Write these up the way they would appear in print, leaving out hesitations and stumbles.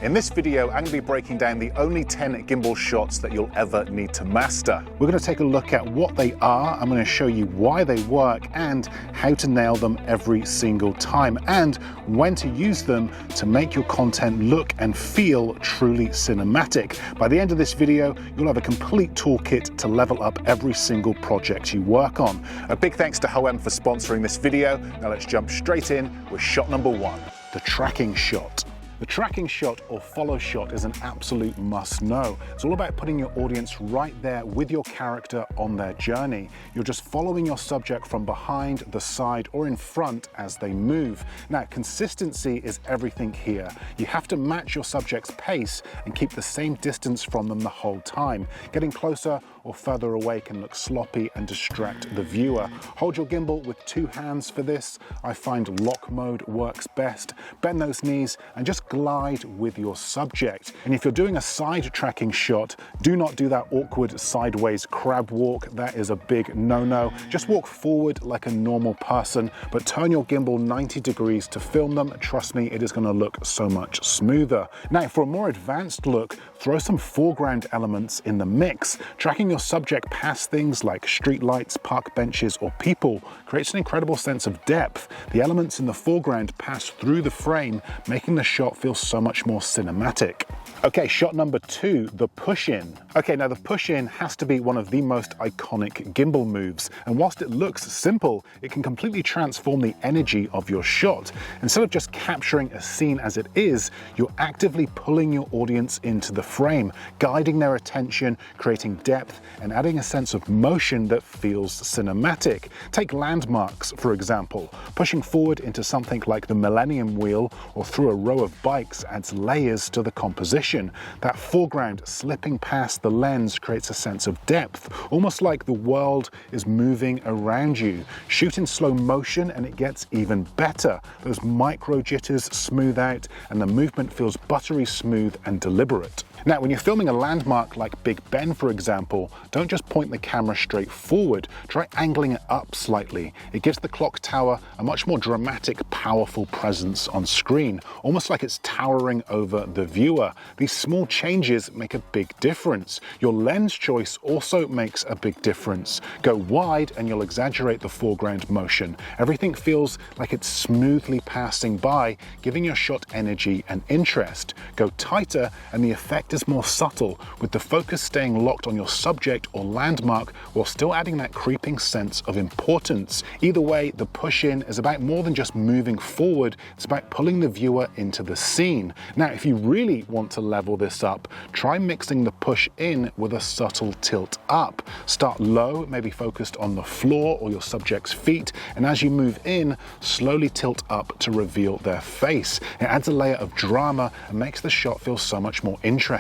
In this video, I'm going to be breaking down the only 10 gimbal shots that you'll ever need to master. We're going to take a look at what they are, I'm going to show you why they work and how to nail them every single time, and when to use them to make your content look and feel truly cinematic. By the end of this video, you'll have a complete toolkit to level up every single project you work on. A big thanks to Hoem for sponsoring this video. Now let's jump straight in with shot number 1, the tracking shot. The tracking shot or follow shot is an absolute must-know. It's all about putting your audience right there with your character on their journey. You're just following your subject from behind, the side, or in front as they move. Now, consistency is everything here. You have to match your subject's pace and keep the same distance from them the whole time. Getting closer or further away can look sloppy and distract the viewer. Hold your gimbal with 2 hands for this. I find lock mode works best. Bend those knees and just glide with your subject. And if you're doing a side tracking shot, do not do that awkward sideways crab walk. That is a big no-no. Just walk forward like a normal person, but turn your gimbal 90 degrees to film them. Trust me, it is going to look so much smoother. Now, for a more advanced look, throw some foreground elements in the mix. Tracking your subject past things like street lights, park benches, or people creates an incredible sense of depth. The elements in the foreground pass through the frame, making the shot feel so much more cinematic. Okay, shot number 2, the push-in. Okay, now the push-in has to be one of the most iconic gimbal moves, and whilst it looks simple, it can completely transform the energy of your shot. Instead of just capturing a scene as it is, you're actively pulling your audience into the frame, guiding their attention, creating depth, and adding a sense of motion that feels cinematic. Take landmarks, for example. Pushing forward into something like the Millennium Wheel or through a row of bikes adds layers to the composition. That foreground slipping past the lens creates a sense of depth, almost like the world is moving around you. Shoot in slow motion and it gets even better. Those micro jitters smooth out and the movement feels buttery smooth and deliberate. Now, when you're filming a landmark like Big Ben, for example, don't just point the camera straight forward. Try angling it up slightly. It gives the clock tower a much more dramatic, powerful presence on screen, almost like it's towering over the viewer. These small changes make a big difference. Your lens choice also makes a big difference. Go wide and you'll exaggerate the foreground motion. Everything feels like it's smoothly passing by, giving your shot energy and interest. Go tighter and the effect is more subtle, with the focus staying locked on your subject or landmark while still adding that creeping sense of importance. Either way, the push-in is about more than just moving forward, it's about pulling the viewer into the scene. Now, if you really want to level this up, try mixing the push-in with a subtle tilt up. Start low, maybe focused on the floor or your subject's feet, and as you move in, slowly tilt up to reveal their face. It adds a layer of drama and makes the shot feel so much more interesting.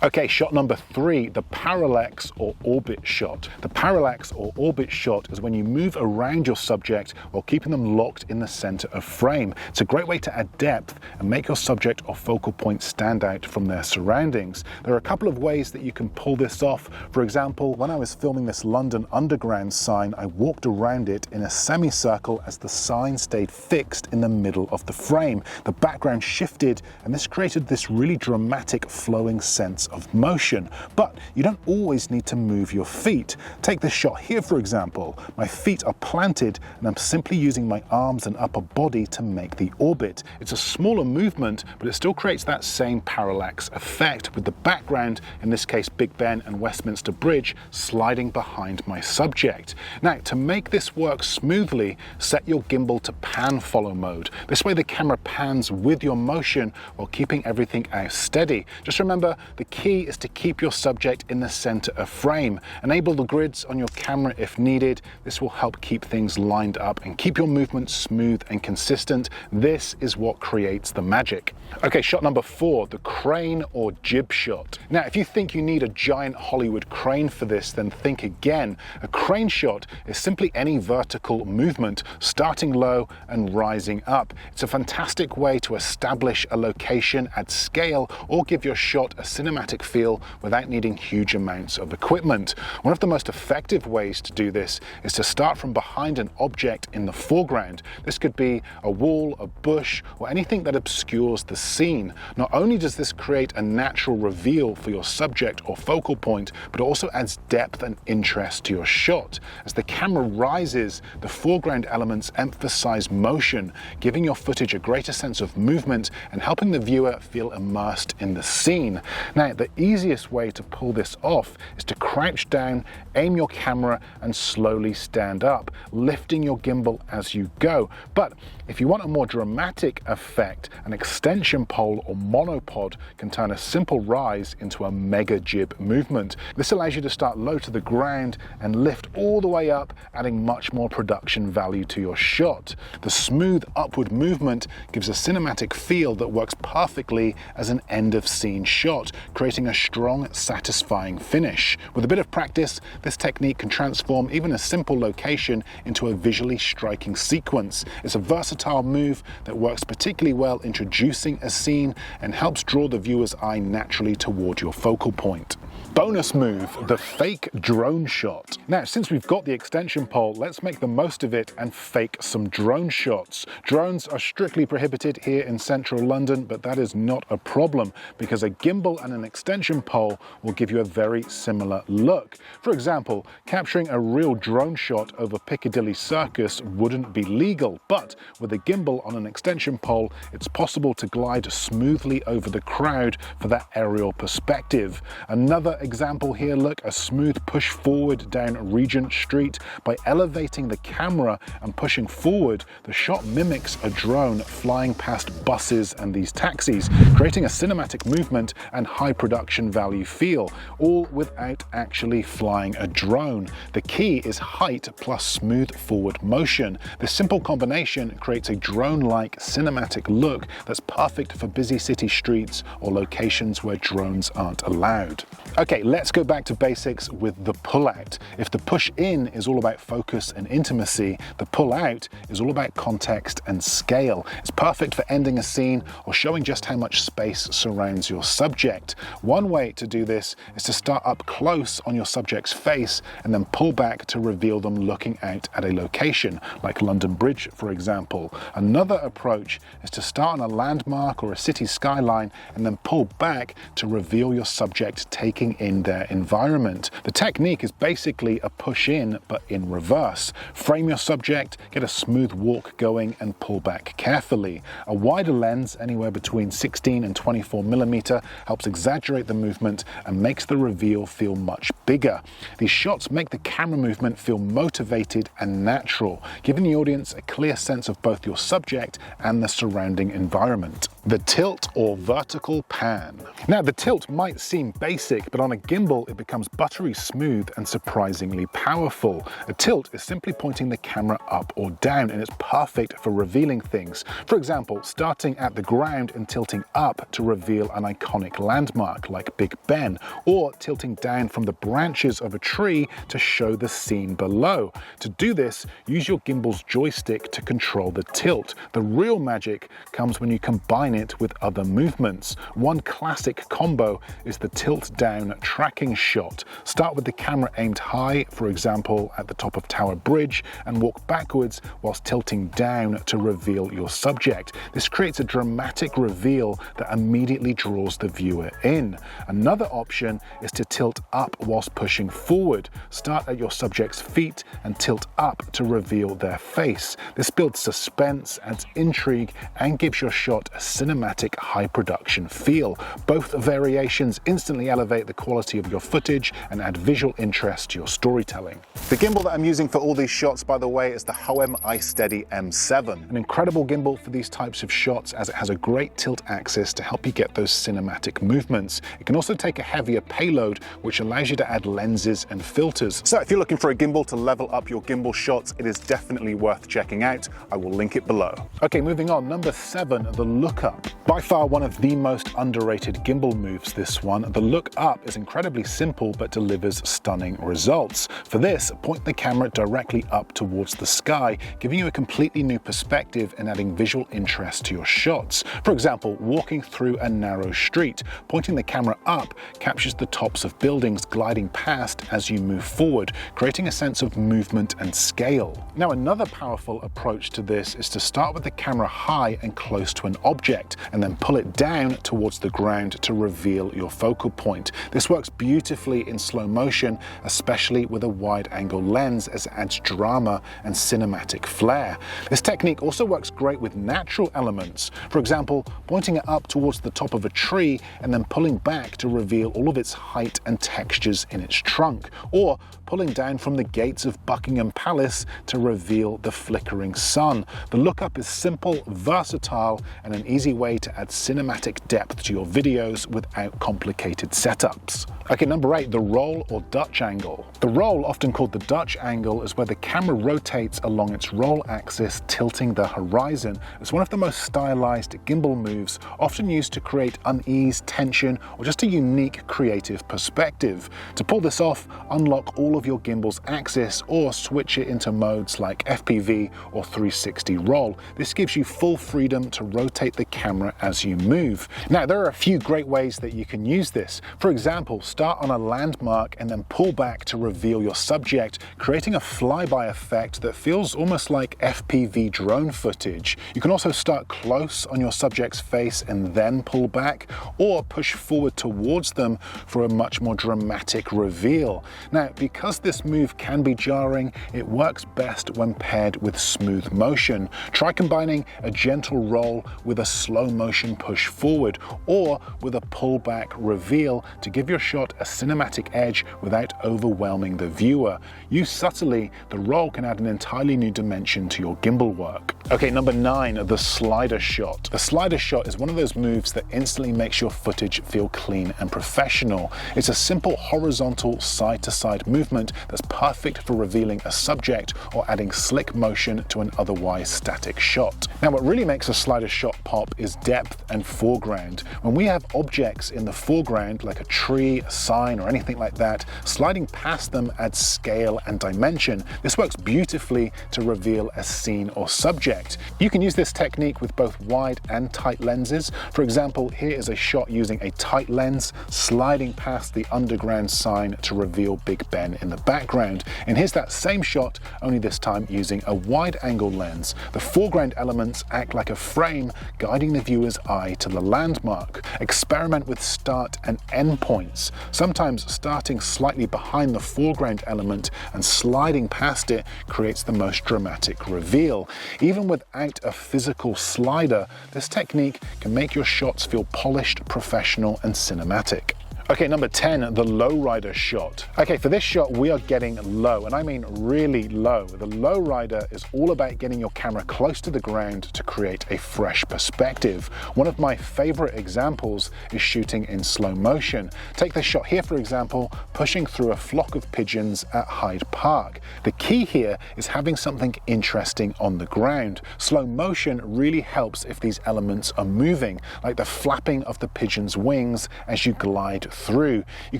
Okay, shot number 3, the parallax or orbit shot. The parallax or orbit shot is when you move around your subject while keeping them locked in the center of frame. It's a great way to add depth and make your subject or focal point stand out from their surroundings. There are a couple of ways that you can pull this off. For example, when I was filming this London Underground sign, I walked around it in a semicircle as the sign stayed fixed in the middle of the frame. The background shifted and this created this really dramatic flowing sense of motion, but you don't always need to move your feet. Take this shot here, for example. My feet are planted and I'm simply using my arms and upper body to make the orbit. It's a smaller movement, but it still creates that same parallax effect with the background, in this case Big Ben and Westminster Bridge, sliding behind my subject. Now, to make this work smoothly, set your gimbal to pan follow mode. This way the camera pans with your motion while keeping everything out steady. Just remember, the key is to keep your subject in the center of frame. Enable the grids on your camera if needed. This will help keep things lined up and keep your movement smooth and consistent. This is what creates the magic. Okay, shot number 4, the crane. crane or jib shot. Now, if you think you need a giant Hollywood crane for this, then think again. A crane shot is simply any vertical movement, starting low and rising up. It's a fantastic way to establish a location at scale or give your shot a cinematic feel without needing huge amounts of equipment. One of the most effective ways to do this is to start from behind an object in the foreground. This could be a wall, a bush, or anything that obscures the scene. Not only does this create a natural reveal for your subject or focal point, but also adds depth and interest to your shot. As the camera rises, the foreground elements emphasize motion, giving your footage a greater sense of movement and helping the viewer feel immersed in the scene. Now, the easiest way to pull this off is to crouch down, aim your camera, and slowly stand up, lifting your gimbal as you go. But if you want a more dramatic effect, an extension pole or monopod can turn a simple rise into a mega jib movement. This allows you to start low to the ground and lift all the way up, adding much more production value to your shot. The smooth upward movement gives a cinematic feel that works perfectly as an end of scene shot, creating a strong, satisfying finish. With a bit of practice, this technique can transform even a simple location into a visually striking sequence. It's a versatile move that works particularly well introducing a scene and helps draw the viewer's eye naturally toward your focal point. Bonus move, the fake drone shot. Now, since we've got the extension pole, let's make the most of it and fake some drone shots. Drones are strictly prohibited here in central London, but that is not a problem because a gimbal and an extension pole will give you a very similar look. For example, capturing a real drone shot over Piccadilly Circus wouldn't be legal, but with a gimbal on an extension pole, it's possible to glide smoothly over the crowd for that aerial perspective. Another example here, look, a smooth push forward down Regent Street. By elevating the camera and pushing forward, the shot mimics a drone flying past buses and these taxis, creating a cinematic movement and high production value feel, all without actually flying a drone. The key is height plus smooth forward motion. This simple combination creates a drone-like cinematic look that's perfect for busy city streets or locations where drones aren't allowed. Okay, let's go back to basics with the pull-out. If the push-in is all about focus and intimacy, the pull-out is all about context and scale. It's perfect for ending a scene or showing just how much space surrounds your subject. One way to do this is to start up close on your subject's face and then pull back to reveal them looking out at a location, like London Bridge, for example. Another approach is to start on a landmark or a city skyline and then pull back to reveal your subject taking in their environment. The technique is basically a push in, but in reverse. Frame your subject, get a smooth walk going, and pull back carefully. A wider lens, anywhere between 16 and 24mm, helps exaggerate the movement and makes the reveal feel much bigger. These shots make the camera movement feel motivated and natural, giving the audience a clear sense of both your subject and the surrounding environment. The tilt or vertical pan. Now, the tilt might seem basic, but on a gimbal it becomes buttery smooth and surprisingly powerful. A tilt is simply pointing the camera up or down, and it's perfect for revealing things. For example, starting at the ground and tilting up to reveal an iconic landmark like Big Ben, or tilting down from the branches of a tree to show the scene below. To do this, use your gimbal's joystick to control the tilt. The real magic comes when you combine it with other movements. One classic combo is the tilt down tracking shot. Start with the camera aimed high, for example at the top of Tower Bridge, and walk backwards whilst tilting down to reveal your subject. This creates a dramatic reveal that immediately draws the viewer in. Another option is to tilt up whilst pushing forward. Start at your subject's feet and tilt up to reveal their face. This builds suspense, adds intrigue, and gives your shot a cinematic high production feel. Both variations instantly elevate the quality of your footage and add visual interest to your storytelling. The gimbal that I'm using for all these shots, by the way, is the Hohem iSteady M7. An incredible gimbal for these types of shots as it has a great tilt axis to help you get those cinematic movements. It can also take a heavier payload, which allows you to add lenses and filters. So if you're looking for a gimbal to level up your gimbal shots, it is definitely worth checking out. I will link it below. Okay, moving on. Number 7, the look up. By far one of the most underrated gimbal moves, this one. The look up is incredibly simple but delivers stunning results. For this, point the camera directly up towards the sky, giving you a completely new perspective and adding visual interest to your shots. For example, walking through a narrow street, pointing the camera up captures the tops of buildings gliding past as you move forward, creating a sense of movement and scale. Now, another powerful approach to this is to start with the camera high and close to an object, and then pull it down towards the ground to reveal your focal point. This works beautifully in slow motion, especially with a wide-angle lens, as it adds drama and cinematic flair. This technique also works great with natural elements. For example, pointing it up towards the top of a tree and then pulling back to reveal all of its height and textures in its trunk, or pulling down from the gates of Buckingham Palace to reveal the flickering sun. The look-up is simple, versatile, and an easy way to add cinematic depth to your videos without complicated setups. Okay, number 8, the roll or Dutch angle. The roll, often called the Dutch angle, is where the camera rotates along its roll axis, tilting the horizon. It's one of the most stylized gimbal moves, often used to create unease, tension, or just a unique creative perspective. To pull this off, unlock all of your gimbal's axis or switch it into modes like FPV or 360 roll. This gives you full freedom to rotate the camera as you move. Now, there are a few great ways that you can use this. For example, start on a landmark and then pull back to reveal your subject, creating a flyby effect that feels almost like FPV drone footage. You can also start close on your subject's face and then pull back, or push forward towards them for a much more dramatic reveal. Now, because this move can be jarring, it works best when paired with smooth motion. Try combining a gentle roll with a slow motion push forward, or with a pullback reveal to give your shot a cinematic edge without overwhelming the viewer. Used subtly, the roll can add an entirely new dimension to your gimbal work. Okay, number 9, the slider shot. The slider shot is one of those moves that instantly makes your footage feel clean and professional. It's a simple horizontal side-to-side movement that's perfect for revealing a subject or adding slick motion to an otherwise static shot. Now, what really makes a slider shot pop is depth and foreground. When we have objects in the foreground, like a tree, a sign, or anything like that, sliding past them adds scale and dimension. This works beautifully to reveal a scene or subject. You can use this technique with both wide and tight lenses. For example, here is a shot using a tight lens, sliding past the underground sign to reveal Big Ben in the background. And here's that same shot, only this time using a wide-angle lens. The foreground elements act like a frame, guiding the viewer's eye to the landmark. Experiment with start and end points. Sometimes starting slightly behind the foreground element and sliding past it creates the most dramatic reveal. Even without a physical slider, this technique can make your shots feel polished, professional, and cinematic. Okay, number 10, the lowrider shot. Okay, for this shot, we are getting low, and I mean really low. The lowrider is all about getting your camera close to the ground to create a fresh perspective. One of my favorite examples is shooting in slow motion. Take this shot here, for example, pushing through a flock of pigeons at Hyde Park. The key here is having something interesting on the ground. Slow motion really helps if these elements are moving, like the flapping of the pigeon's wings as you glide through. You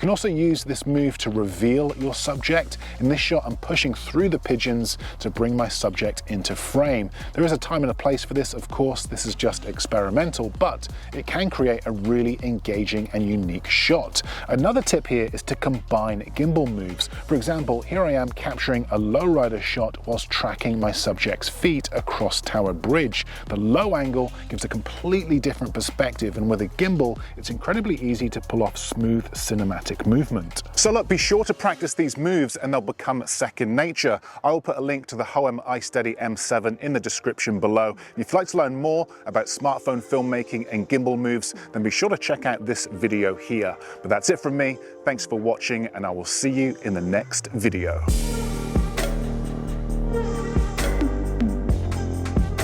can also use this move to reveal your subject. In this shot, I'm pushing through the pigeons to bring my subject into frame. There is a time and a place for this, of course. This is just experimental, but it can create a really engaging and unique shot. Another tip here is to combine gimbal moves. For example, here I am capturing a lowrider shot whilst tracking my subject's feet across Tower Bridge. The low angle gives a completely different perspective, and with a gimbal, it's incredibly easy to pull off smooth smooth cinematic movement. So look, be sure to practice these moves and they'll become second nature. I will put a link to the Hohem iSteady M7 in the description below. If you'd like to learn more about smartphone filmmaking and gimbal moves, then be sure to check out this video here. But that's it from me. Thanks for watching, and I will see you in the next video.